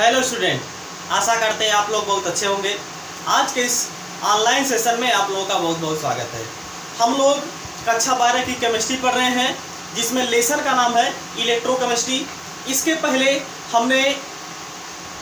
Hello student, आशा करते हैं आप लोग बहुत अच्छे होंगे। आज के इस ऑनलाइन सेशन में आप लोगों का बहुत बहुत स्वागत है। हम लोग कक्षा 12 की केमिस्ट्री पढ़ रहे हैं, जिसमें लेसन का नाम है इलेक्ट्रोकेमिस्ट्री। इसके पहले हमने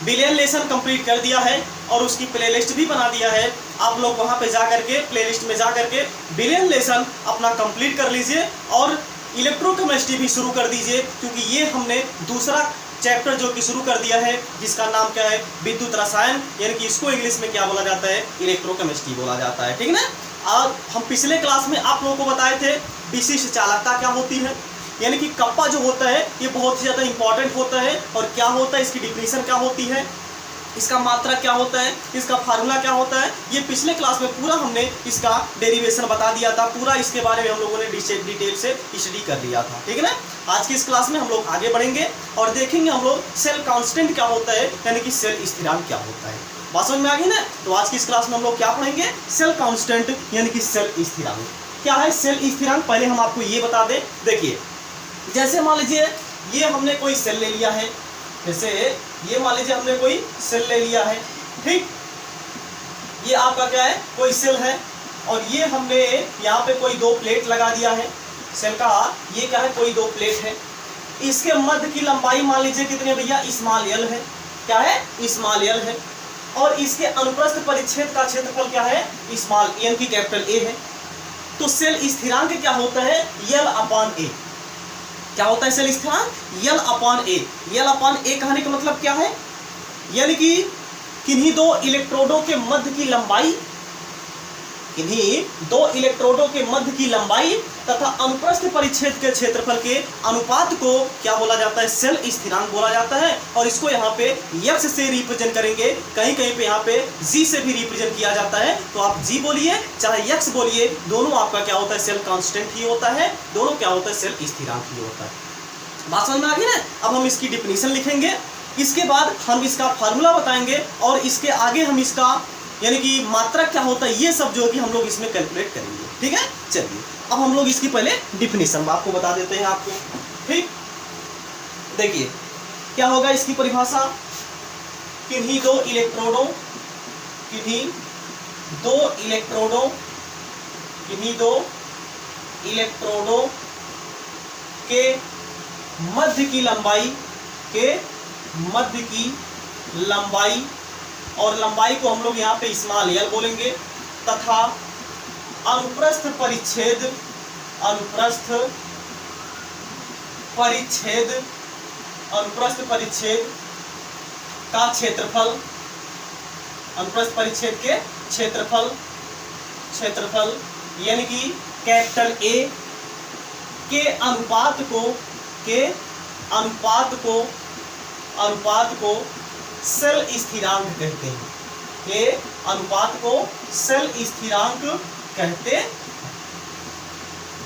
बिलियन लेसन कंप्लीट कर दिया है और उसकी प्लेलिस्ट भी बना दिया है। आप लोग वहाँ पे जा करके प्लेलिस्ट में जा करके बिलियन लेसन अपना कंप्लीट कर लीजिए और इलेक्ट्रोकेमिस्ट्री भी शुरू कर दीजिए, क्योंकि ये हमने दूसरा चैप्टर जो कि शुरू कर दिया है, जिसका नाम क्या है, विद्युत रसायन, यानी कि इसको इंग्लिश में क्या बोला जाता है, इलेक्ट्रोकेमिस्ट्री बोला जाता है। ठीक है ना। और हम पिछले क्लास में आप लोगों को बताए थे विशिष्ट चालकता क्या होती है, यानी कि कप्पा जो होता है ये बहुत ही ज़्यादा इंपॉर्टेंट होता है। और क्या होता है, इसकी डिफिनीशन क्या होती है, इसका मात्रा क्या होता है, इसका फार्मूला क्या होता है, ये पिछले क्लास में पूरा हमने इसका डेरिवेशन बता दिया था। पूरा इसके बारे में हम लोगों ने डिटेल से स्टडी कर लिया था। ठीक है ना। आज की इस क्लास में हम लोग आगे बढ़ेंगे और देखेंगे हम लोग सेल कांस्टेंट क्या होता है, यानी कि सेल स्थिरांक क्या होता है। बात समझ में आ गई ना। तो आज की इस क्लास में हम लोग क्या पढ़ेंगे, सेल कांस्टेंट यानी कि सेल स्थिरांक क्या है। सेल स्थिरांक पहले हम आपको ये बता दें। देखिए, जैसे मान लीजिए ये हमने कोई सेल ले लिया है, जैसे ये मान लीजिए हमने कोई सेल ले लिया है, ठीक। ये आपका क्या है, कोई सेल है और ये हमने यहाँ पे कोई दो प्लेट लगा दिया है सेल का। ये क्या है, कोई दो प्लेट है। इसके मध्य की लंबाई मान लीजिए कितनी है भैया, स्मॉल एल है। क्या है, स्मॉल एल है। और इसके अनुप्रस्थ परिच्छेद का क्षेत्रफल क्या है, स्मॉल एन की कैपिटल ए है। तो सेल स्थिरांक क्या होता है, यल अपॉन ए। क्या होता है सेल स्थिरांक, यल अपॉन ए। यल अपॉन ए कहने का मतलब क्या है, यानी कि किन्हीं दो इलेक्ट्रोडों के मध्य की लंबाई, किन्हीं दो इलेक्ट्रोडों के मध्य की लंबाई तथा अनुप्रस्थ परिच्छेद के क्षेत्रफल के अनुपात को क्या बोला जाता है, सेल स्थिरांक बोला जाता है। और इसको यहाँ पे यक्स से रिप्रेजेंट करेंगे, कहीं कहीं पे यहाँ पे जी से भी रिप्रेजेंट किया जाता है। तो आप जी बोलिए चाहे यक्स बोलिए, दोनों आपका क्या होता है, सेल कांस्टेंट ही होता है। दोनों क्या होता है, सेल स्थिरांक ही होता है। बात समझ में आ गई ना। अब हम इसकी डिफिनीशन लिखेंगे, इसके बाद हम इसका फार्मूला बताएंगे और इसके आगे हम इसका यानी कि मात्रा क्या होता है, ये सब जो कि हम लोग इसमें कैलकुलेट करेंगे। ठीक है। चलिए अब हम लोग इसकी पहले डिफिनीशन आपको बता देते हैं आपको। ठीक, देखिए क्या होगा इसकी परिभाषा, किन्हीं दो इलेक्ट्रोडों, किन्हीं दो इलेक्ट्रोडों, किन्हीं दो इलेक्ट्रोडों के मध्य की लंबाई, के मध्य की लंबाई, और लंबाई को हम लोग यहाँ पे स्मॉल एल बोलेंगे, तथा अनुप्रस्थ परिच्छेद, अनुप्रस्थ परिच्छेद, अनुप्रस्थ परिच्छेद का क्षेत्रफल, अनुप्रस्थ परिच्छेद के क्षेत्रफल, क्षेत्रफल यानी कि कैपिटल ए के अनुपात को, के अनुपात को, अनुपात को सेल स्थिरांक कहते हैं। के अनुपात को सेल स्थिरांक कहते हैं।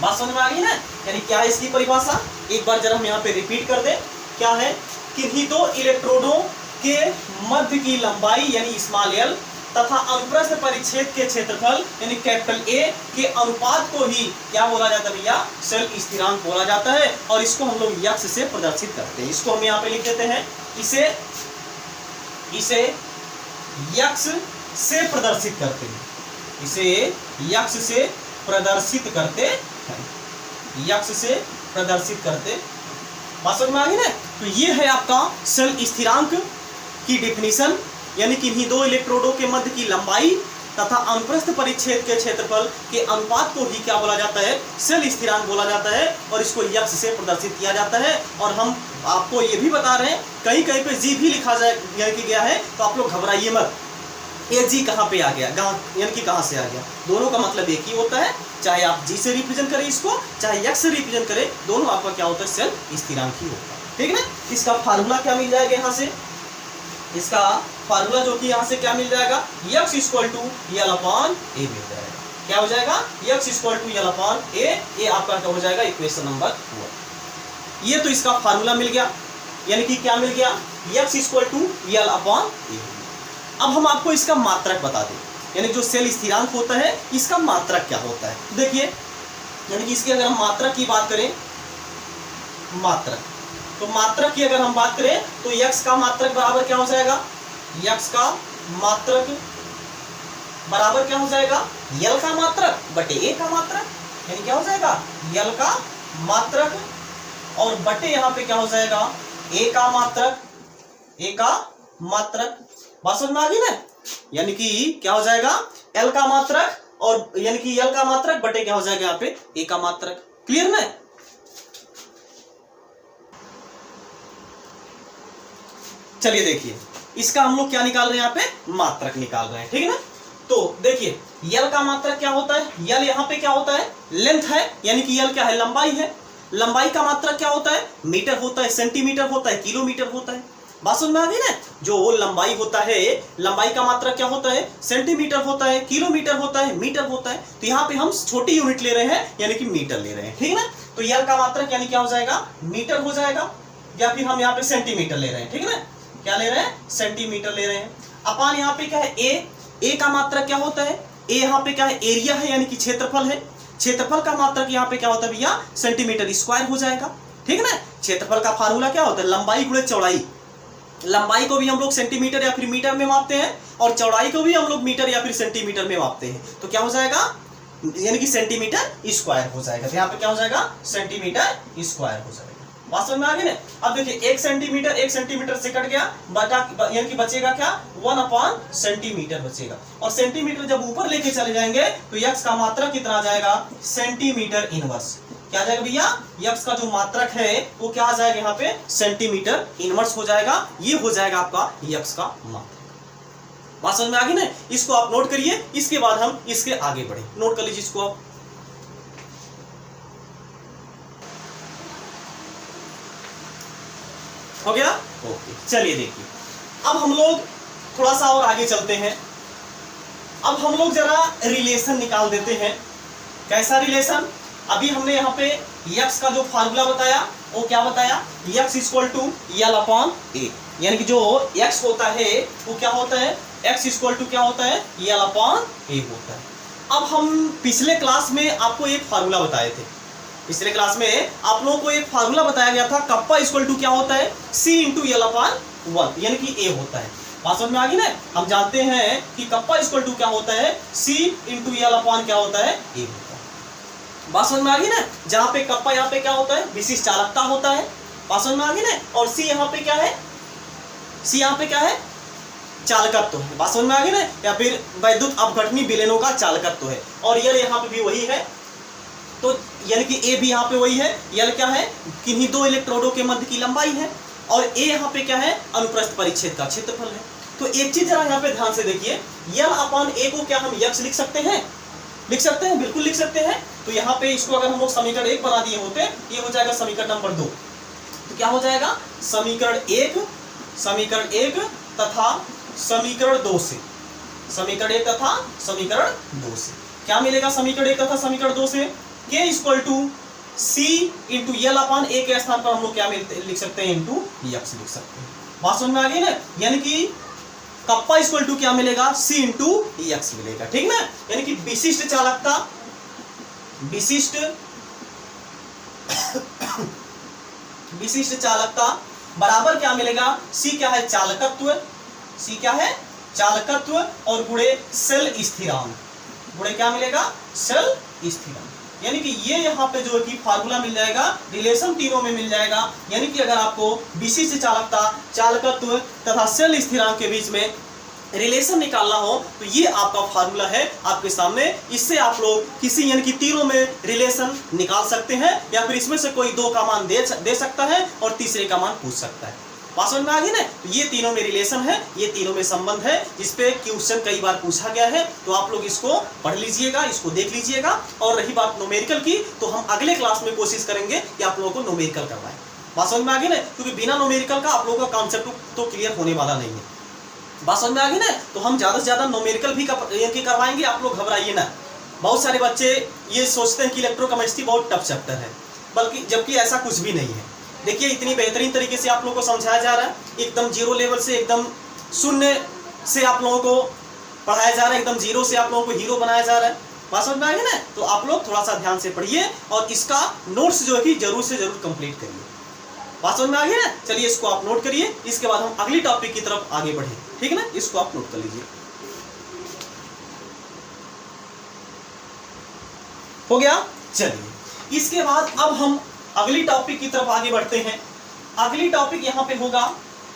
बात समझ में आ गई ना। यानी क्या है इसकी परिभाषा, एक बार जरा हम यहाँ पे रिपीट कर दें। क्या है, किन्हीं दो इलेक्ट्रोडों के मध्य की लंबाई यानी स्मॉल एल तथा अनुप्रस्थ परिच्छेद के क्षेत्रफल यानी कैपिटल ए के अनुपात को ही क्या बोला जाता है भैया, सेल स्थिरांक बोला जाता है। और इसको हम लोग यक्स से प्रदर्शित करते हैं। इसको हम यहाँ पे लिख देते हैं, इसे यक्स से प्रदर्शित करते हैं, इसे यक्स से प्रदर्शित करते हैं, यक्स से प्रदर्शित करते। बात समझ में आ गई ना। तो ये है आपका सेल स्थिरांक की डिफिनीशन, यानी कि इन्हीं दो इलेक्ट्रोडों के मध्य की लंबाई तथा अनुप्रस्थ परिच्छेद के क्षेत्रफल के अनुपात को ही क्या बोला जाता है, सेल स्थिरांक बोला जाता है। और इसको यक्स से प्रदर्शित किया जाता है। और हम आपको ये भी बता रहे हैं, कहीं कहीं पे जी भी लिखा गया है, तो आप लोग घबराइए मत, ये जी कहाँ पे आ गया, यानी कि कहाँ से आ गया। दोनों का मतलब एक ही होता है, चाहे आप जी से रिप्रेजेंट करें इसको, चाहे यक्स से रिप्रेजेंट करें, दोनों आपका क्या होता है, सेल स्थिरांक ही होता है। ठीक है ना। इसका फार्मूला क्या मिल जाएगा यहाँ से, इसका फार्मूला जो कि यहाँ से क्या मिल जाएगा, x equal to l upon a मिल जाएगा। क्या हो जाएगा, x equal to l upon a. ये आपका क्या हो जाएगा, इक्वेशन नंबर 1। ये तो इसका फार्मूला मिल गया, यानी कि क्या मिल गया, x equal to l upon a. अब हम आपको इसका मात्रक बता दें, यानी जो सेल स्थिरांक होता है इसका मात्रक क्या होता है। देखिए, यानी कि इसकी अगर हम मात्रक की बात करें, मात्रक तो मात्रक की अगर हम बात करें तो यक्स का मात्रक बराबर क्या हो जाएगा, यक्स का मात्रक बराबर क्या हो जाएगा, यल का मात्रक बटे ए का मात्रक, यानी क्या हो जाएगा, यल का मात्रक और बटे यहाँ पे क्या हो जाएगा, ए का मात्रक, ए का मात्रक। बात समझ में आ गई ना, यानी कि क्या हो जाएगा, एल का मात्रक और यानी कि यल का मात्रक बटे क्या हो जाएगा यहाँ पे ए का मात्रक। क्लियर ना? चलिए देखिए इसका हम लोग क्या निकाल रहे हैं, यहाँ पे मात्रक निकाल रहे हैं, ठीक है ना। तो देखिए यल का मात्रक क्या होता है, यल यहाँ पे क्या होता है, लेंथ है, यानी कि यल क्या है, लंबाई है। लंबाई का मात्रक क्या होता है, मीटर होता है, सेंटीमीटर होता है, किलोमीटर होता है। बात समझ में आ गई ना, जो लंबाई होता है, लंबाई का मात्रक क्या होता है, सेंटीमीटर होता है, किलोमीटर होता है, मीटर होता है। तो यहाँ पे हम छोटी यूनिट ले रहे हैं, यानी कि मीटर ले रहे हैं, ठीक है ना। तो यल का मात्रक यानी क्या हो जाएगा, मीटर हो जाएगा, या फिर हम यहाँ पे सेंटीमीटर ले रहे हैं, ठीक है ना, क्या ले रहे हैं, सेंटीमीटर ले रहे हैं। अपान यहाँ पे क्या है, ए का मात्रक क्या होता है, ए यहाँ पे क्या है, एरिया है, यानी कि क्षेत्रफल है। क्षेत्रफल का मात्रक यहाँ पे क्या होता है भैया, सेंटीमीटर स्क्वायर हो जाएगा, ठीक है ना। क्षेत्रफल का फार्मूला क्या होता है, लंबाई गुणे चौड़ाई। लंबाई को भी हम लोग सेंटीमीटर या फिर मीटर में मापते हैं और चौड़ाई को भी हम लोग मीटर या फिर सेंटीमीटर में मापते हैं। तो क्या हो जाएगा, यानी कि सेंटीमीटर स्क्वायर हो जाएगा। तो यहाँ पे क्या हो जाएगा, सेंटीमीटर स्क्वायर हो जाएगा। बात समझ में आ गई ना। अब देखिए एक सेंटीमीटर से कट गया, बटा यानी कि बचेगा क्या, 1 सेंटीमीटर बचेगा। और सेंटीमीटर जब ऊपर लेके चले जाएंगे तो यक्स का मात्रक कितना आ जाएगा, सेंटीमीटर इनवर्स। क्या आ जाएगा भैया, यक्स का जो मात्रक है वो क्या आ जाएगा, यहाँ पे सेंटीमीटर इनवर्स हो जाएगा। ये हो जाएगा आपका यक्स का मात्रक। बात समझ में आ गई ना। इसको आप नोट करिए, इसके बाद हम इसके आगे बढ़े। नोट कर लीजिए इसको आप। हो गया, ओके। चलिए देखिए अब हम लोग थोड़ा सा और आगे चलते हैं। अब हम लोग जरा रिलेशन निकाल देते हैं। कैसा रिलेशन, अभी हमने यहाँ पे यक्स का जो फार्मूला बताया वो क्या बताया, x equal to l upon a, यानी कि जो यक्स होता है वो क्या होता है, एक्स इक्वल टू क्या होता है, यल अपॉन ए होता है। अब हम पिछले क्लास में आपको एक फार्मूला बताए थे, पिछले क्लास में आप लोगों को एक फार्मूला बताया गया था, कप्पा इक्वल टू क्या होता है, सी इंटू यल अपॉन 1, यानी कि ए होता है। बात समझ में आ गई ना। हम जानते हैं कि कप्पा इक्वल टू क्या होता है, सी इंटू यल अपॉन क्या होता है, ए होता है। बात समझ में आ गई ना। जहां पे कप्पा यहाँ पे क्या होता है, विशिष्ट चालकता होता है। बात समझ में आ गई ना। और सी यहाँ पे क्या है, सी यहाँ पे क्या है, चालकत्व है। बात समझ में आ गई ना, या फिर वैद्युत अपघटनी विलेनों का चालकत्व है। और यल यहाँ पे भी वही है, तो यानी कि ए भी यहाँ पे वही है। यल क्या है, किन्हीं दो इलेक्ट्रोडों के मध्य की लंबाई है। और ए यहाँ पे क्या है, अनुप्रस्थ परिच्छेद का क्षेत्रफल है। तो एक चीज जरा यहाँ पे ध्यान से देखिए, यल अपॉन ए को क्या हम यक्स लिख सकते हैं, लिख सकते हैं, बिल्कुल लिख सकते हैं। तो यहाँ पे इसको अगर हम लोग समीकरण 1 बना दिए होते, ये हो जाएगा समीकरण नंबर 2। तो क्या हो जाएगा, समीकरण 1 तथा समीकरण 2 से, समीकरण 1 तथा समीकरण 2 से क्या मिलेगा, समीकरण 1 तथा समीकरण 2 से के equal to c into l upon a के स्थान पर हम लोग क्या लिख सकते हैं, इंटू यक्स लिख सकते हैं। बात समझ में आ गई ना। यानी कि कप्पा इक्वल टू क्या मिलेगा, सी इंटू यक्स मिलेगा, ठीक ना। यानी कि विशिष्ट चालकता, विशिष्ट चालकता बराबर क्या मिलेगा, सी क्या है, चालकत्व, सी क्या है, चालकत्व और गुणे सेल स्थिरांक, गुणे क्या मिलेगा, सेल स्थिरांक। यानी कि ये यहाँ पे जो कि फार्मूला मिल जाएगा, रिलेशन तीनों में मिल जाएगा। यानी कि अगर आपको विशिष्ट चालकता, चालकत्व तथा सेल स्थिरांक के बीच में रिलेशन निकालना हो तो ये आपका फार्मूला है आपके सामने। इससे आप लोग किसी यानी कि तीनों में रिलेशन निकाल सकते हैं, या फिर इसमें से कोई दो का मान दे सकता है और तीसरे का मान पूछ सकता है। बात समझ में आ गई ना। तो ये तीनों में रिलेशन है, ये तीनों में संबंध है, जिसपे क्वेश्चन कई बार पूछा गया है। तो आप लोग इसको पढ़ लीजिएगा, इसको देख लीजिएगा। और रही बात न्यूमेरिकल की, तो हम अगले क्लास में कोशिश करेंगे कि आप लोगों को न्यूमेरिकल करवाएं। बात समझ में आ गई ना, क्योंकि बिना न्यूमेरिकल का आप लोगों का कॉन्सेप्ट तो क्लियर होने वाला नहीं है। बात समझ में आ गई ना। तो हम ज़्यादा से ज़्यादा न्यूमेरिकल भी करवाएंगे, आप लोग घबराइए ना। बहुत सारे बच्चे ये सोचते हैं कि इलेक्ट्रोकेमिस्ट्री बहुत टफ चैप्टर है, बल्कि जबकि ऐसा कुछ भी नहीं है। देखिए इतनी बेहतरीन तरीके से आप लोगों को समझाया जा रहा है, एकदम जीरो लेवल से, एकदम शून्य से आप लोगों को पढ़ाया जा रहा है, एकदम जीरो से आप लोगों को हीरो बनाया जा रहा है। बात समझ में आ गई ना। तो आप लोग थोड़ा सा ध्यान से पढ़िए और इसका नोट्स जो है कि जरूर से जरूर कंप्लीट करिए। बात समझ में आ गई ना। चलिए इसको आप नोट करिए, इसके बाद हम अगली टॉपिक की तरफ आगे बढ़े, ठीक है ना। इसको आप नोट कर लीजिए। हो गया। चलिए इसके बाद अब हम अगली टॉपिक की तरफ आगे बढ़ते हैं। अगली टॉपिक यहां पे होगा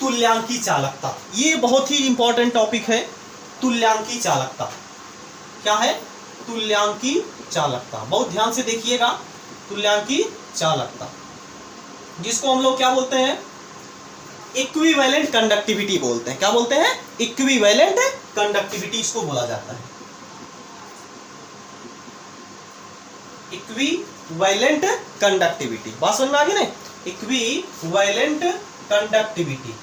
तुल्यांकी चालकता। ये बहुत ही इंपॉर्टेंट टॉपिक है, तुल्यांकी चालकता। क्या है? तुल्यांकी चालकता। बहुत ध्यान से देखिएगा, तुल्यांकी चालकता, जिसको हम लोग क्या बोलते हैं? इक्विवेलेंट कंडक्टिविटी बोलते हैं। क्या बोलते हैं? इक्विवेलेंट कंडक्टिविटी इसको बोला जाता है। इक्विवेलेंट कंडक्टिविटी, बात समझ में आ गई ना। इक्विवेलेंट कंडक्टिविटी,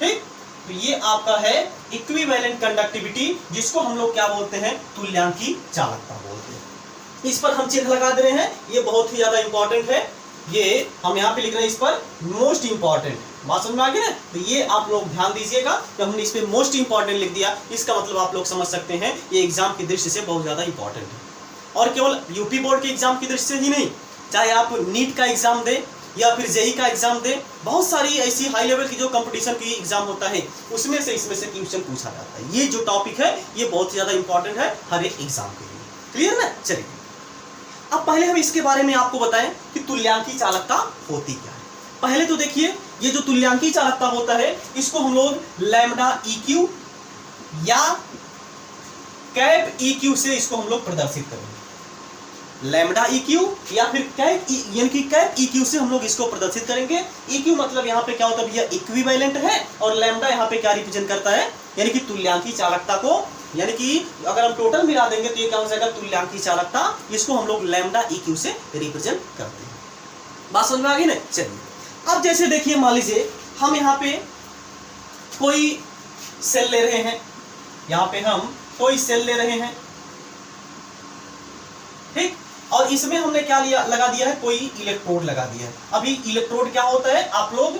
ठीक। तो ये आपका है इक्विवेलेंट कंडक्टिविटी, जिसको हम लोग क्या बोलते हैं? तुल्यांकी चालकता बोलते हैं। इस पर हम चिन्ह लगा दे रहे हैं, ये बहुत ही ज्यादा इंपॉर्टेंट है। ये हम यहाँ पे लिख रहे हैं इस पर मोस्ट इंपॉर्टेंट। बात समझ में आ गई ना। तो ये आप लोग ध्यान दीजिएगा, जब हमने इस पे मोस्ट इंपॉर्टेंट लिख दिया, इसका मतलब आप लोग समझ सकते हैं ये एग्जाम की दृष्टि से बहुत ज्यादा इंपॉर्टेंट है। और केवल यूपी बोर्ड के एग्जाम की दृष्टि से ही नहीं, चाहे आप नीट का एग्जाम दे या फिर जेई का एग्जाम दे, बहुत सारी ऐसी हाई लेवल की जो कंपटीशन की एग्जाम होता है, उसमें से इसमें से क्वेश्चन पूछा जाता है। ये जो टॉपिक है ये बहुत ज्यादा इंपॉर्टेंट है हर एक एग्जाम के लिए। क्लियर ना। चलिए अब पहले हम इसके बारे में आपको बताएं कि तुल्यांकी चालकता होती क्या है। पहले तो देखिए, ये जो तुल्यांकी चालकता होता है, इसको हम लोग लैम्डा EQ या कैप EQ से इसको हम लोग प्रदर्शित करेंगे। लैम्डा EQ या फिर कैप यानी कि कैप EQ से हम लोग इसको प्रदर्शित करेंगे। EQ मतलब यहाँ पे क्या होता है भैया? इक्विवेलेंट है। और लैम्डा यहाँ पे क्या रिप्रेजेंट करता है? यानी कि तुल्यांकी चालकता को, यानी कि अगर हम टोटल मिला देंगे तो ये क्या हो जाएगा? तुल्यांकी चालकता। इसको हम लोग लैम्डा EQ से रिप्रेजेंट करते हैं। बात समझ में आ गई ना। चलिए अब जैसे देखिए, मान लीजिए हम यहाँ पे कोई सेल ले रहे हैं, यहाँ पे हम कोई सेल ले रहे हैं, ठीक। और इसमें हमने क्या लिया, लगा दिया है, कोई इलेक्ट्रोड लगा दिया है। अभी इलेक्ट्रोड क्या होता है आप लोग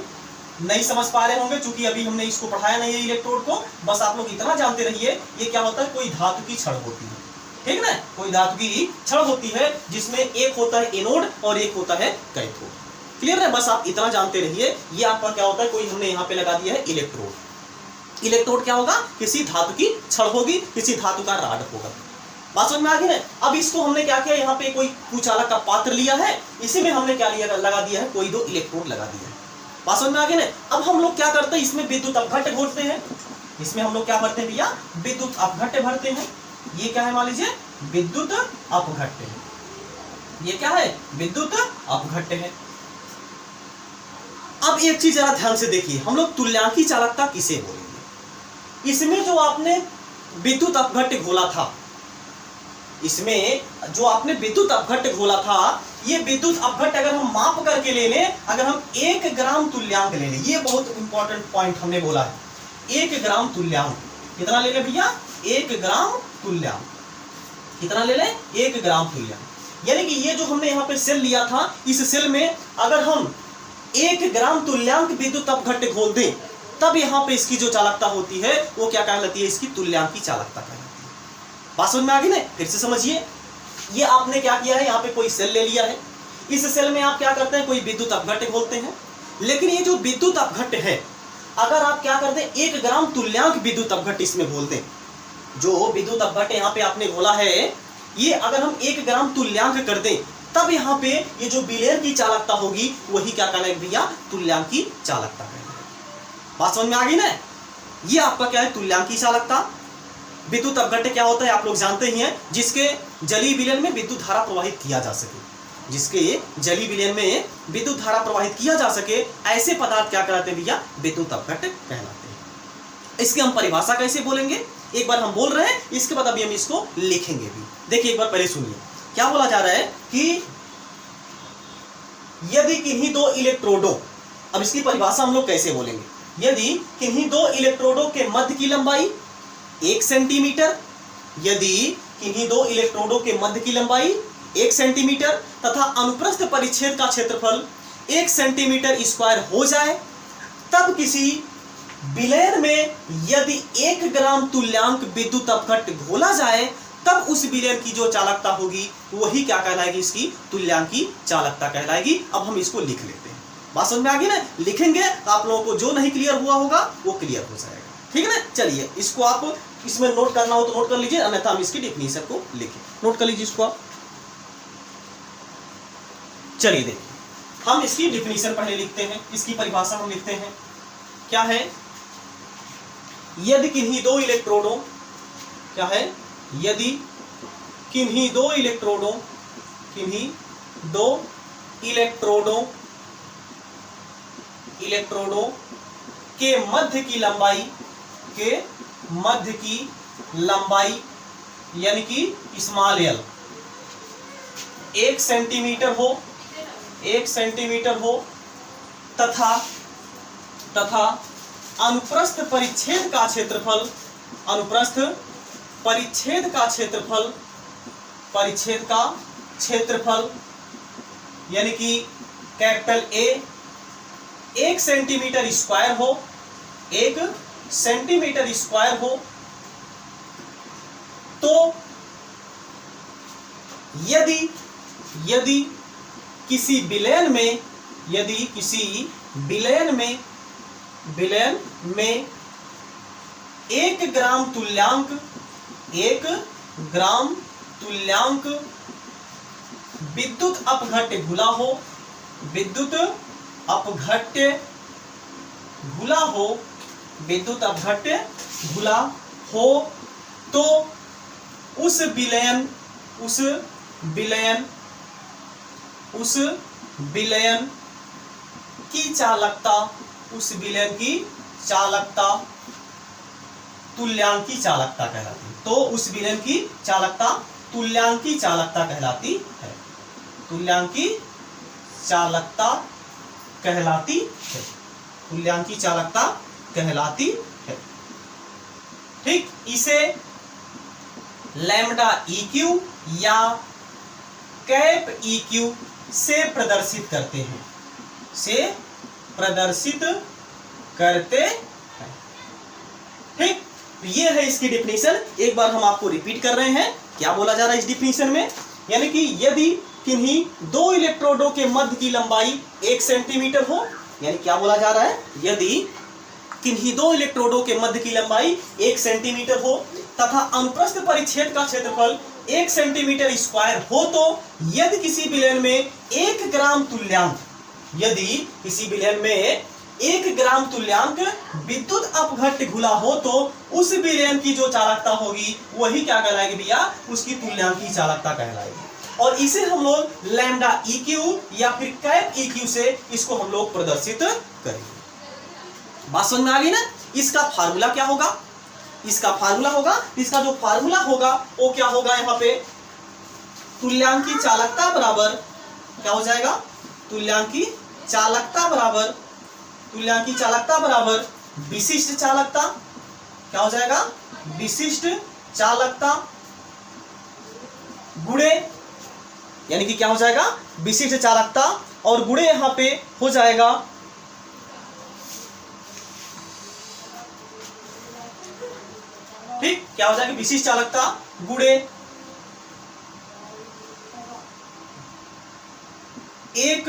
नहीं समझ पा रहे होंगे, क्योंकि अभी हमने इसको पढ़ाया नहीं है इलेक्ट्रोड को। बस आप लोग इतना जानते रहिए, ये क्या होता है? कोई धातु की छड़ होती है, ठीक ना। कोई धातु की छड़ होती है जिसमें एक होता है एनोड और एक होता है कैथोड। क्लियर है। बस आप इतना जानते रहिए। ये आपका क्या होता है? कोई हमने यहाँ पे लगा दिया है इलेक्ट्रोड। इलेक्ट्रोड क्या होगा? किसी धातु की छड़ होगी, किसी धातु का राड होगा। बात समझ में आ गई ना। अब इसको हमने क्या किया, यहाँ पे कोई कुचालक का पात्र लिया है, इसी में हमने क्या लिया, लगा दिया है, कोई दो इलेक्ट्रोड लगा दिया है। बात समझ में आ गई ना। अब हम लोग क्या करते हैं, इसमें विद्युत अपघट्य घोलते हैं। इसमें हम लोग क्या भरते हैं भैया? विद्युत अपघट्य भरते हैं। ये क्या है? मान लीजिए विद्युत अपघट्य है। ये क्या है? विद्युत अपघट्य है। अब एक चीज जरा ध्यान से देखिए, हम लोग तुल्यांकी चालकता किसे बोलेंगे? इसमें जो आपने विद्युत अपघट्य घोला था, इसमें जो आपने विद्युत अपघट्य घोला था, ये विद्युत अपघट्य अगर हम माप करके ले लें, अगर हम 1 ग्राम तुल्यांक ले लें, ये बहुत इंपॉर्टेंट पॉइंट हमने बोला है। 1 ग्राम तुल्यांक कितना ले लें भैया? 1 ग्राम तुल्यांक कितना ले लें? 1 ग्राम तुल्यांक। यानी कि ये जो हमने यहाँ पे सेल लिया था, इस सेल में अगर हम 1 ग्राम तुल्यांक विद्युत अपघट्य घोल दें, तब यहाँ पे इसकी जो चालकता होती है वो क्या कहलाती है? इसकी तुल्यांकी चालकता कहलाती है। बात समझ में आ गई ना। फिर से समझिए, ये आपने क्या किया है, यहाँ पे कोई सेल ले लिया है, इस सेल में आप क्या करते हैं? कोई विद्युत अपघट्य घोलते हैं। लेकिन ये जो विद्युत अपघट्य है, अगर आप क्या करते हैं? 1 ग्राम तुल्यांक विद्युत अपघट्य इसमें घोलते हैं। जो विद्युत अपघट्य यहाँ पे आपने घोला है, ये अगर हम 1 ग्राम तुल्यांक कर दें, तब यहाँ पे ये जो बिलेर की चालकता होगी वही क्या कहलाएगी भैया? तुल्यांकी चालकता कहलाएगी। बात समझ में आ गई ना। ये आपका क्या है? तुल्यांकी चालकता। विद्युत अपघट्य क्या होता है आप लोग जानते ही हैं, जिसके जलीय विलयन में विद्युत धारा प्रवाहित किया जा सके। जिसके जलीय विलयन में विद्युत धारा प्रवाहित किया जा सके, ऐसे पदार्थ क्या कहलाते हैं भैया? विद्युत अपघट्य कहलाते हैं। इसकी हम परिभाषा कैसे बोलेंगे, एक बार हम बोल रहे हैं, इसके बाद अभी हम इसको लिखेंगे भी। देखिए एक बार पहले सुनिए, क्या बोला जा रहा है कि यदि किन्हीं 2 इलेक्ट्रोडों, अब इसकी परिभाषा हम लोग कैसे बोलेंगे? यदि किन्हीं 2 इलेक्ट्रोडों के मध्य की लंबाई 1 सेंटीमीटर, यदि किन्हीं 2 इलेक्ट्रोडों के मध्य की लंबाई 1 सेंटीमीटर तथा अनुप्रस्थ परिच्छेद का क्षेत्रफल 1 सेंटीमीटर स्क्वायर हो जाए, तब किसी विलयन में यदि 1 ग्राम तुल्यांक विद्युत अपघट्य घोला जाए, तब उस विलयन की जो चालकता होगी वही क्या कहलाएगी, इसकी तुल्यांकी चालकता कहलाएगी। अब हम इसको लिख लेते हैं। बात समझ में आ गई ना? लिखेंगे तो आप लोगों को जो नहीं क्लियर हुआ होगा वो क्लियर हो जाएगा, ठीक है ना? चलिए इसको आप इसमें नोट करना हो तो नोट कर लीजिए, अन्यथा हम इसकी डेफिनेशन को लिखें। नोट कर लीजिए इसको आप। चलिए देखिए, हम इसकी डेफिनेशन पहले लिखते हैं, इसकी परिभाषा हम लिखते हैं। क्या है? यदि किन्हीं दो इलेक्ट्रोडों, क्या है? यदि किन्हीं दो इलेक्ट्रोडों के मध्य की लंबाई यानी कि स्मॉल एल 1 सेंटीमीटर हो तथा अनुप्रस्थ परिच्छेद का क्षेत्रफल यानी कि कैपिटल ए 1 सेंटीमीटर स्क्वायर हो, तो यदि किसी विलयन में 1 ग्राम तुल्यांक विद्युत अपघट्य घुला हो तो उस विलयन की चालकता तुल्यांकी चालकता कहलाती है। तो उस विलयन की चालकता तुल्यांकी चालकता कहलाती है। तुल्यांकी चालकता कहलाती है। ठीक, इसे लैम्डा EQ या कैप EQ से प्रदर्शित करते हैं। ठीक, ये है इसकी डेफिनेशन। एक बार हम आपको रिपीट कर रहे हैं, क्या बोला जा रहा है इस डेफिनेशन में। यानी कि यदि किन्हीं दो इलेक्ट्रोडों के मध्य की लंबाई 1 सेंटीमीटर हो, यानी क्या बोला जा रहा है, यदि किन्हीं दो इलेक्ट्रोडों के मध्य की लंबाई 1 सेंटीमीटर हो तथा अनुप्रस्थ परिच्छेद का क्षेत्रफल 1 सेंटीमीटर स्क्वायर हो, तो यदि किसी विलयन में 1 ग्राम तुल्यांक विद्युत अपघट्य घुला हो तो उस विलयन की जो चालकता होगी वही क्या कहलाएगी भैया, उसकी तुल्यांकी चालकता कहलाएगी। और इसे हम लोग लैम्डा EQ या फिर कैप EQ से इसको हम लोग प्रदर्शित करेंगे। बात समझ में आ गई ना? इसका फार्मूला क्या होगा? इसका जो फार्मूला होगा वो क्या होगा, यहाँ पे तुल्यांकी चालकता बराबर क्या हो जाएगा, तुल्यांकी चालकता बराबर विशिष्ट चालकता। क्या हो जाएगा, विशिष्ट चालकता गुणे, यानी कि क्या हो जाएगा, विशिष्ट चालकता और गुणे यहां पे हो जाएगा ठीक, क्या हो जाएगा, विशिष्ट चालकता गुणे 1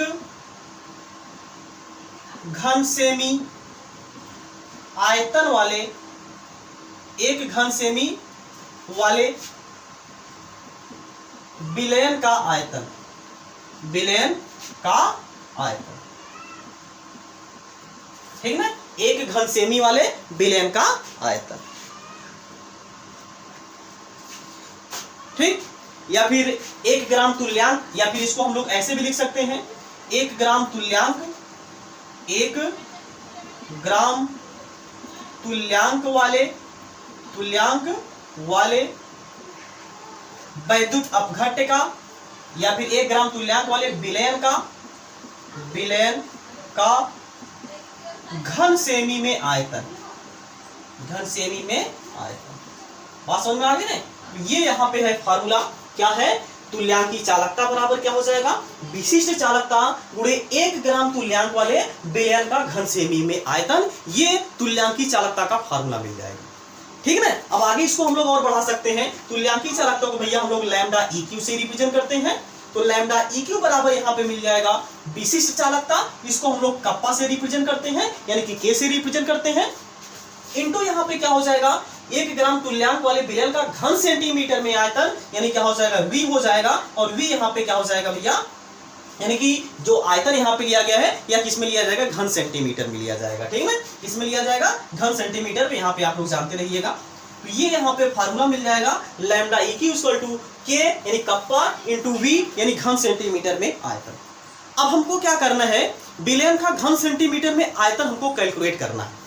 घन सेमी आयतन वाले 1 घन सेमी वाले विलयन का आयतन, ठीक ना, 1 घन सेमी वाले विलयन का आयतन। ठीक, या फिर 1 ग्राम तुल्यांक, या फिर इसको हम लोग ऐसे भी लिख सकते हैं, 1 ग्राम तुल्यांक वाले वैद्युत अपघट्य का, या फिर 1 ग्राम तुल्यांक वाले विलयन का घन सेमी में आयतन। बात समझ में आ गई ना? ये यहाँ पे है फार्मूला, क्या है, तुल्यांकी चालकता बराबर क्या हो जाएगा, विशिष्ट चालकता गुणे 1 ग्राम तुल्यांक वाले विलयन का घन सेमी में आयतन। ये तुल्यांकी चालकता का फार्मूला मिल जाएगा। ठीक है ना। अब आगे इसको हम लोग और बढ़ा सकते हैं, तुल्यांकी चालकता को भैया हम लोग लैम्डा EQ से रिप्रेजेंट करते हैं। तो लैम्डा EQ बराबर यहाँ पे मिल जाएगा विशिष्ट चालकता, इसको हम लोग कप्पा से रिप्रेजेंट करते हैं यानी कि K से रिप्रेजेंट करते हैं, इनटू यहाँ पे क्या हो जाएगा 1 ग्राम तुल्यांक वाले विलयन का घन सेंटीमीटर में आयतन यानी क्या हो जाएगा V हो जाएगा, और V यहाँ पे क्या हो जाएगा भैया, यानी कि जो आयतन यहाँ पे लिया गया है या किस में लिया जाएगा, घन सेंटीमीटर में लिया जाएगा। ठीक है, किसमें लिया जाएगा, घन सेंटीमीटर में। यहाँ पे आप लोग जानते रहिएगा। तो ये यहाँ पे फार्मूला मिल जाएगा lambda EQ equal to K यानी कप्पा इंटू V यानी घन सेंटीमीटर में आयतन। अब हमको क्या करना है, विलयन का घन सेंटीमीटर में आयतन हमको कैलकुलेट करना है।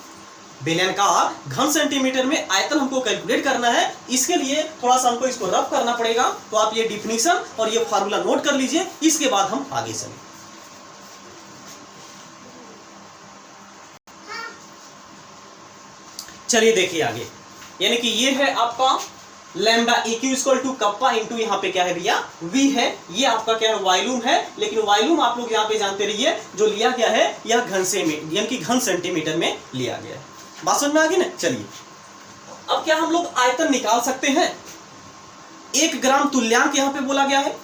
विलयन का घन सेंटीमीटर में आयतन हमको कैलकुलेट करना है। इसके लिए थोड़ा सा हमको इसको रफ करना पड़ेगा, तो आप ये डिफिनीशन और ये फार्मूला नोट कर लीजिए, इसके बाद हम आगे चलें। चलिए देखिए आगे, यानी कि ये है आपका lambda EQ equal to kappa into यहाँ पे क्या है भैया, V है। ये आपका क्या है, वॉल्यूम है, लेकिन वॉल्यूम आप लोग यहाँ पे जानते रहिए जो लिया गया है यह घन से में यानी कि घन सेंटीमीटर में लिया गया है। बात समझ में आ गई ना। चलिए अब क्या हम लोग आयतन निकाल सकते हैं। 1 ग्राम तुल्यांक यहाँ पे बोला गया है,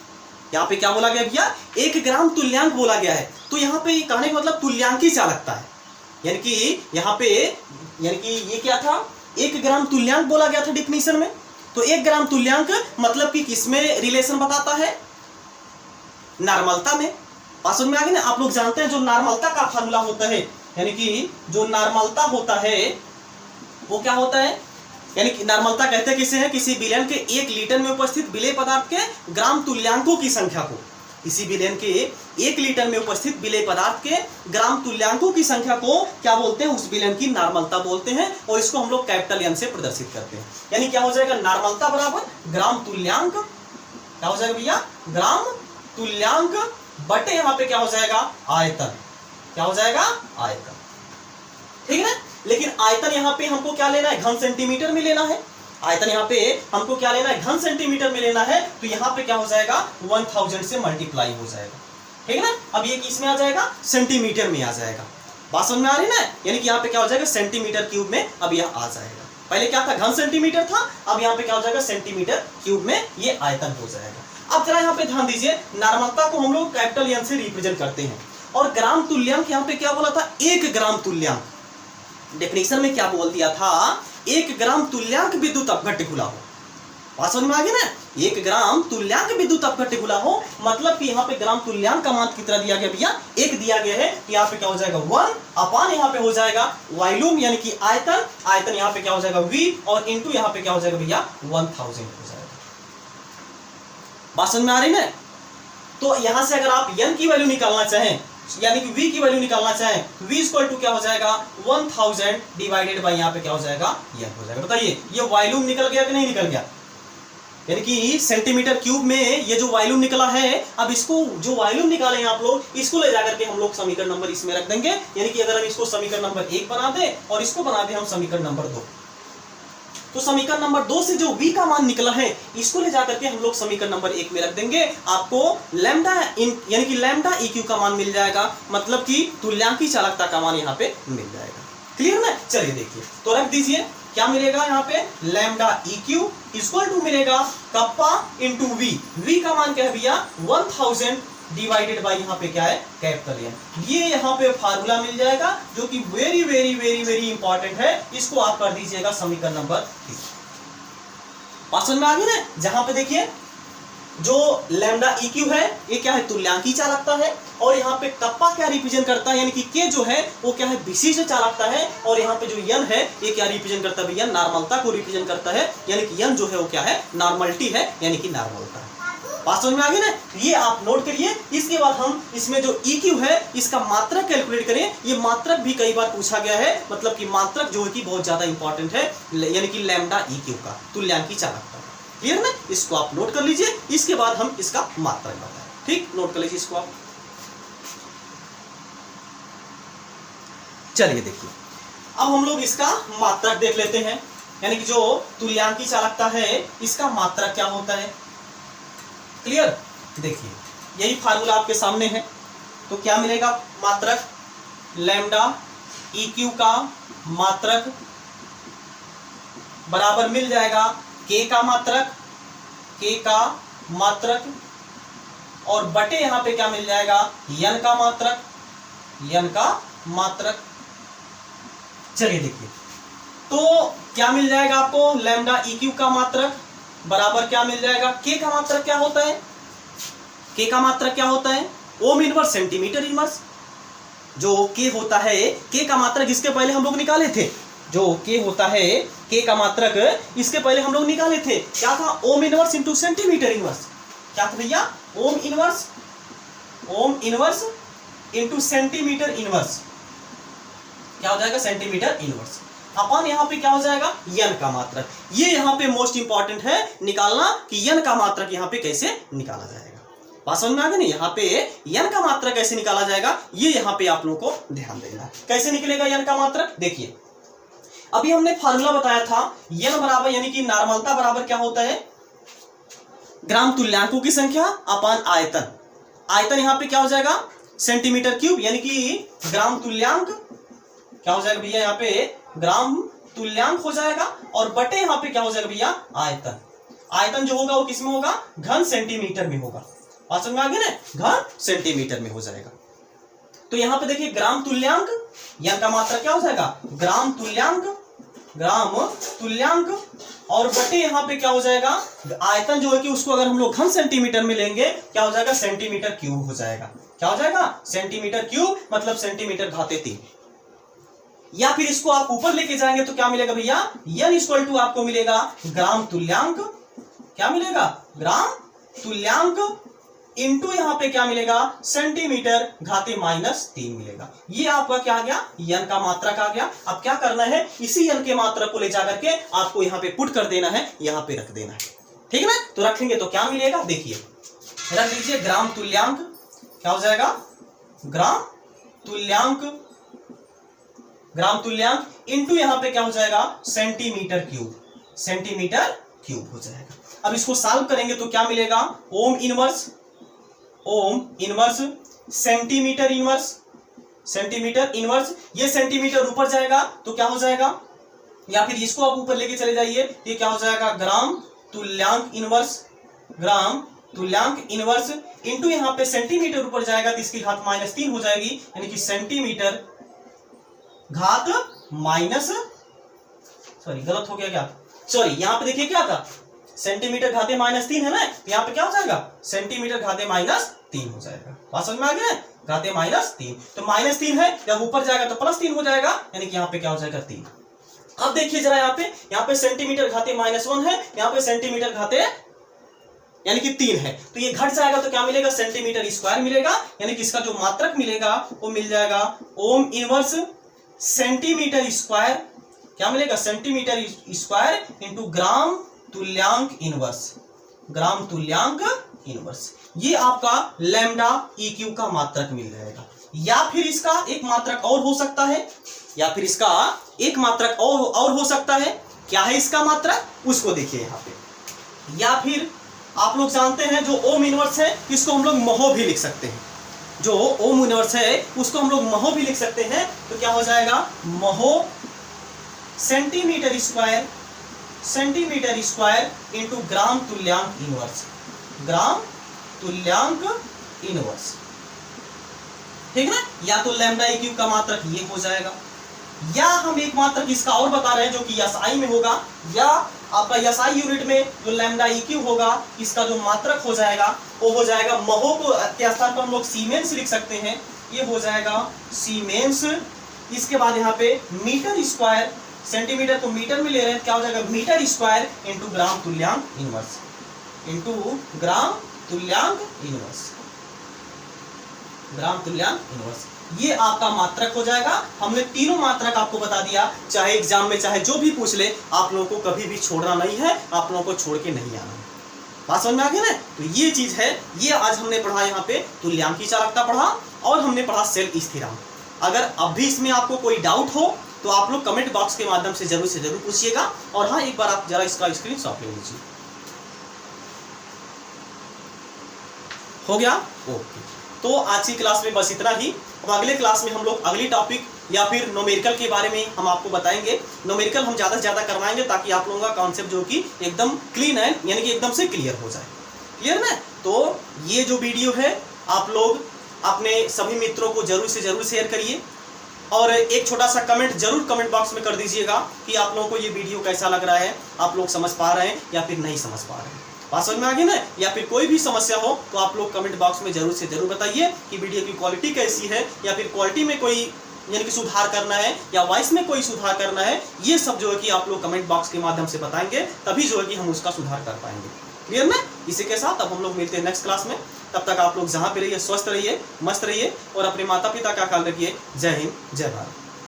यहाँ पे क्या बोला गया भैया, 1 ग्राम तुल्यांक बोला गया है। तो यहाँ पे कहने का मतलब तुल्यांकी चालकता है, यानी कि यहाँ पे यानी कि ये क्या था, 1 ग्राम तुल्यांक बोला गया था डिफिनीशन में। तो 1 ग्राम तुल्यांक मतलब कि किसमें रिलेशन बताता है, नॉर्मलता में। बात समझ में आ गई ना। आप लोग जानते हैं जो नॉर्मलता का फार्मूला होता है, यानी कि जो नॉर्मलता होता है वो क्या होता है, यानी कि नॉर्मलता कहते हैं किसे है, किसी विलयन के 1 लीटर में उपस्थित विलेय पदार्थ के ग्राम तुल्यांकों की संख्या को, किसी विलयन के 1 लीटर में उपस्थित विलेय पदार्थ के ग्राम तुल्यांकों की संख्या को क्या बोलते हैं, उस विलयन की नॉर्मलता बोलते हैं। और इसको हम लोग कैपिटल N से प्रदर्शित करते हैं। यानी क्या हो जाएगा, नॉर्मलता बराबर ग्राम तुल्यांक, क्या हो जाएगा भैया, ग्राम तुल्यांक बटे यहाँ पे क्या हो जाएगा, आयतन। क्या हो जाएगा, आयतन। ठीक है, लेकिन आयतन यहाँ पे हमको क्या लेना है, घन सेंटीमीटर में लेना है। आयतन यहाँ पे हमको क्या लेना है, घन सेंटीमीटर में लेना है। तो यहाँ पे क्या हो जाएगा, 1000 से मल्टीप्लाई हो जाएगा। ठीक है ना। अब ये किस में आ जाएगा, सेंटीमीटर में आ जाएगा। बात समझ में आ रही है ना। यानी कि यहाँ पे क्या हो जाएगा, सेंटीमीटर क्यूब में अब यह आ जाएगा। पहले क्या था, घन सेंटीमीटर था, अब यहाँ पे क्या हो जाएगा, सेंटीमीटर क्यूब में ये आयतन हो जाएगा। अब जरा यहाँ पे ध्यान दीजिए, नॉर्मलता को हम लोग कैपिटल N से रिप्रेजेंट करते हैं, और ग्राम तुल्यांक यहाँ पे क्या बोला था, 1 ग्राम तुल्यांक। डेफिनेशन में क्या बोल दिया था, 1 ग्राम तुल्यांक विद्युत अपघट्य खुला हो। बात समझ में आ गई ना। 1 ग्राम तुल्यांक विद्युत अपघट्य खुला हो, मतलब कि यहाँ पे ग्राम तुल्यांक का मान कितना दिया गया भैया, 1 दिया गया है। यहाँ पे क्या हो जाएगा, 1 अपान यहाँ पे हो जाएगा वॉल्यूम यानी कि आयतन। आयतन यहाँ पे क्या हो जाएगा, V, और इंटू यहाँ पे क्या हो जाएगा भैया, 1000 हो जाएगा। बात समझ में आ रही ना। तो यहां से अगर आप N की वैल्यू निकालना चाहें, यानी कि V की वैल्यू निकालना चाहें, V इक्वल टू क्या हो जाएगा, 1000 डिवाइडेड बाय यहाँ पे क्या हो जाएगा, N हो जाएगा। बताइए ये वॉल्यूम निकल गया कि नहीं निकल गया, यानी कि सेंटीमीटर क्यूब में ये जो वॉल्यूम निकला है। अब इसको जो वॉल्यूम निकाले आप लोग, इसको ले जाकर के हम लोग समीकरण नंबर इसमें रख देंगे। यानी कि अगर हम इसको समीकरण नंबर 1 बना दे और इसको बना दे हम समीकरण नंबर 2, तो समीकरण नंबर 2 से जो V का मान निकला है, इसको ले जाकर के हम लोग समीकरण नंबर 1 में रख देंगे। आपको लैम्डा यानी कि लैम्डा EQ का मान मिल जाएगा, मतलब कि तुल्यांकी चालकता का मान यहाँ पे मिल जाएगा। क्लियर ना। चलिए देखिए, तो रख दीजिए, क्या मिलेगा यहाँ पे, लैम्डा EQ इक्वल टू मिलेगा कप्पा इंटू V। V का मान क्या है भैया, 1000 डिवाइडेड बाय यहाँ पे क्या है, कैपिटल N। ये यहाँ पे फार्मूला मिल जाएगा जो कि very very very very important है। इसको आप कर दीजिएगा समीकरण नंबर 3। बात समझ में आ गई ना। जहां पे देखिए जो लैम्डा EQ है ये क्या है, तुल्यांकी चालकता है, और यहाँ पे कप्पा क्या रिप्रेजेंट करता है, यानी कि K जो है वो क्या है, विशिष्ट चालकता है, और यहाँ पे जो N है ये क्या रिप्रेजेंट करता है भैया, नॉर्मलता को रिप्रेजेंट करता है। यानी कि N जो है वो क्या है, नॉर्मलिटी है, यानी कि नॉर्मलता है। बात समझ में आ गई ना। ये आप नोट करिए। इसके बाद हम इसमें जो EQ है इसका मात्रक कैलकुलेट करें। ये मात्रक भी कई बार पूछा गया है, मतलब कि मात्रक जो है कि बहुत ज्यादा इंपॉर्टेंट है, यानी कि लैम्डा EQ का, तुल्यांकी चालकता। क्लियर ना। इसको आप नोट कर लीजिए, इसके बाद हम इसका मात्रक बताएं। ठीक, नोट कर लीजिए इसको आप। चलिए देखिए, अब हम लोग इसका मात्रक देख लेते हैं, यानी कि जो तुल्यांकी चालकता है इसका मात्रक क्या होता है। क्लियर। देखिए यही फार्मूला आपके सामने है, तो क्या मिलेगा मात्रक, लैम्डा EQ का मात्रक बराबर मिल जाएगा k का मात्रक और बटे यहाँ पे क्या मिल जाएगा n का मात्रक। चलिए देखिए, तो क्या मिल जाएगा आपको, लैम्डा EQ का मात्रक बराबर क्या मिल जाएगा, k का मात्रक क्या होता है, k का मात्रक क्या होता है, ओम इनवर्स सेंटीमीटर इनवर्स। जो k होता है, k का मात्रक इसके पहले हम लोग निकाले थे, जो k होता है, k का मात्रक इसके पहले हम लोग निकाले थे, क्या था, ohm inverse into centimetre inverse. क्या था भैया, ohm inverse into centimetre inverse. क्या हो जाएगा, सेंटीमीटर इनवर्स अपन यहाँ पे क्या हो जाएगा, n का मात्रक। ये यहाँ पे मोस्ट इंपॉर्टेंट है निकालना कि n का मात्रक यहाँ पे कैसे निकाला जाएगा। बात समझ में आ गई नहीं, यहाँ पे n का मात्रक कैसे निकाला जाएगा, ये यहाँ पे आप लोगों को ध्यान देना है। कैसे निकलेगा n का मात्रक, देखिए अभी हमने फार्मूला बताया था, n बराबर यानी कि नॉर्मलता बराबर क्या होता है, ग्राम तुल्यांकों की संख्या अपान आयतन। आयतन यहाँ पे क्या हो जाएगा, सेंटीमीटर क्यूब, यानी कि ग्राम तुल्यांक क्या हो जाएगा भैया, यहाँ पे ग्राम तुल्यांक हो जाएगा और बटे यहाँ पे क्या हो जाएगा भैया, आयतन। आयतन जो होगा वो किसमें होगा, घन सेंटीमीटर में होगा। बात समझ में आ गई ना, घन सेंटीमीटर में हो जाएगा। तो यहाँ पे देखिए ग्राम तुल्यांक, n का मात्रक क्या हो जाएगा, ग्राम तुल्यांक और बटे यहाँ पे क्या हो जाएगा, आयतन जो है कि उसको अगर हम लोग घन सेंटीमीटर में लेंगे क्या हो जाएगा, सेंटीमीटर क्यूब हो जाएगा। क्या हो जाएगा, सेंटीमीटर क्यूब, मतलब सेंटीमीटर घाते 3। या फिर इसको आप ऊपर लेके जाएंगे तो क्या मिलेगा भैया, n इक्वल टू आपको मिलेगा ग्राम तुल्यांक, क्या मिलेगा, ग्राम तुल्यांक इंटू यहाँ पे क्या मिलेगा, सेंटीमीटर घाते -3 मिलेगा। ये आपका क्या आ गया, n का मात्रक आ गया। अब क्या करना है, इसी n के मात्रक को ले जाकर के आपको यहाँ पे पुट कर देना है, यहाँ पे रख देना है, ठीक है ना। तो रखेंगे तो क्या मिलेगा, देखिए रख दीजिए ग्राम तुल्यांक, क्या हो जाएगा, ग्राम तुल्यांक इंटू यहाँ पे क्या हो जाएगा, सेंटीमीटर क्यूब हो जाएगा। अब इसको सॉल्व करेंगे तो क्या मिलेगा, ओम इनवर्स सेंटीमीटर इनवर्स। ये सेंटीमीटर ऊपर जाएगा तो क्या हो जाएगा, या फिर इसको आप ऊपर लेके चले जाइए, ये क्या हो जाएगा, ग्राम तुल्यांक इनवर्स इंटू यहाँ पे सेंटीमीटर ऊपर जाएगा तो इसकी घात -3 हो जाएगी, यानी कि सेंटीमीटर घात गलत हो गया क्या, सॉरी यहाँ पे देखिए क्या था, सेंटीमीटर घाते -3 है ना, यहाँ पे क्या हो जाएगा, सेंटीमीटर घाते -3 हो जाएगा। बात समझ में आ गया, घाते -3, तो -3 है, जब ऊपर जाएगा तो +3 हो जाएगा, यानी कि यहाँ पे क्या हो जाएगा, 3। अब देखिए जरा यहाँ पे सेंटीमीटर घाते -1 है, यहाँ पे सेंटीमीटर घाते यानी कि 3 है, तो ये घट जाएगा तो क्या मिलेगा, सेंटीमीटर स्क्वायर मिलेगा, यानी कि इसका जो मात्रक मिलेगा वो मिल जाएगा ओम इनवर्स सेंटीमीटर स्क्वायर, क्या मिलेगा, सेंटीमीटर स्क्वायर इंटू ग्राम तुल्यांक इनवर्स। ये आपका लैम्डा EQ का मात्रक मिल जाएगा। या फिर इसका एक मात्रक और हो सकता है, क्या है इसका मात्रक, उसको देखिए यहाँ पे। या फिर आप लोग जानते हैं जो ओम इनवर्स है, इसको हम लोग महो भी लिख सकते हैं, जो ओम इनवर्स है उसको हम लोग महो भी लिख सकते हैं। तो क्या हो जाएगा, महो सेंटीमीटर स्क्वायर इंटू ग्राम तुल्यांक इनवर्स, ठीक ना। या तो लैम्डा EQ का मात्रक ये हो जाएगा, या हम एक मात्रक इसका और बता रहे हैं जो कि SI में होगा, या आपका SI यूनिट में जो लैम्डा EQ होगा इसका जो मात्रक हो जाएगा वो हो जाएगा, महो को के स्थान पर हम लोग सीमेंस लिख सकते हैं, ये हो जाएगा सीमेंस। इसके बाद यहाँ पे मीटर स्क्वायर, सेंटीमीटर को मीटर में ले रहे हैं, क्या हो जाएगा, मीटर स्क्वायर इंटू ग्राम तुल्यांक इनवर्स। ये आपका मात्रक हो जाएगा। हमने तीनों मात्रक आपको बता दिया, चाहे एग्जाम में चाहे जो भी पूछ ले, आप लोगों को कभी भी छोड़ना नहीं है, आप लोगों को छोड़ के नहीं आना है। बात समझ में आ गई ना। तो ये चीज है, ये आज हमने पढ़ा यहाँ पे तुल्यांकी चालकता पढ़ा और हमने पढ़ा सेल स्थिरांक। अगर अब भी इसमें आपको कोई डाउट हो तो आप लोग कमेंट बॉक्स के माध्यम से जरूर पूछिएगा। और हाँ, एक बार आप जरा इसका स्क्रीनशॉट ले लीजिए। हो गया, ओके। तो आज की क्लास में बस इतना ही। अब अगले क्लास में हम लोग अगली टॉपिक या फिर न्यूमेरिकल के बारे में हम आपको बताएंगे। न्यूमेरिकल हम ज़्यादा से ज़्यादा करवाएंगे ताकि आप लोगों का कॉन्सेप्ट जो कि एकदम क्लीन है, यानी कि एकदम से क्लियर हो जाए। क्लियर ना? तो ये जो वीडियो है आप लोग अपने सभी मित्रों को जरूर से जरूर शेयर करिए और एक छोटा सा कमेंट जरूर कमेंट बॉक्स में कर दीजिएगा कि आप लोगों को ये वीडियो कैसा लग रहा है, आप लोग समझ पा रहे हैं या फिर नहीं समझ पा रहे हैं। बात समझ में आ गई ना? या फिर कोई भी समस्या हो तो आप लोग कमेंट बॉक्स में जरूर से जरूर बताइए कि वीडियो की क्वालिटी कैसी है, या फिर क्वालिटी में कोई यानी कि सुधार करना है या वॉइस में कोई सुधार करना है। ये सब जो है कि आप लोग कमेंट बॉक्स के माध्यम से बताएंगे, तभी जो है कि हम उसका सुधार कर पाएंगे। क्लियर ना? इसी के साथ अब हम लोग मिलते हैं नेक्स्ट क्लास में। तब तक आप लोग जहाँ पे रहिए स्वस्थ रहिए, मस्त रहिए और अपने माता पिता का ख्याल रखिए। जय हिंद, जय भारत।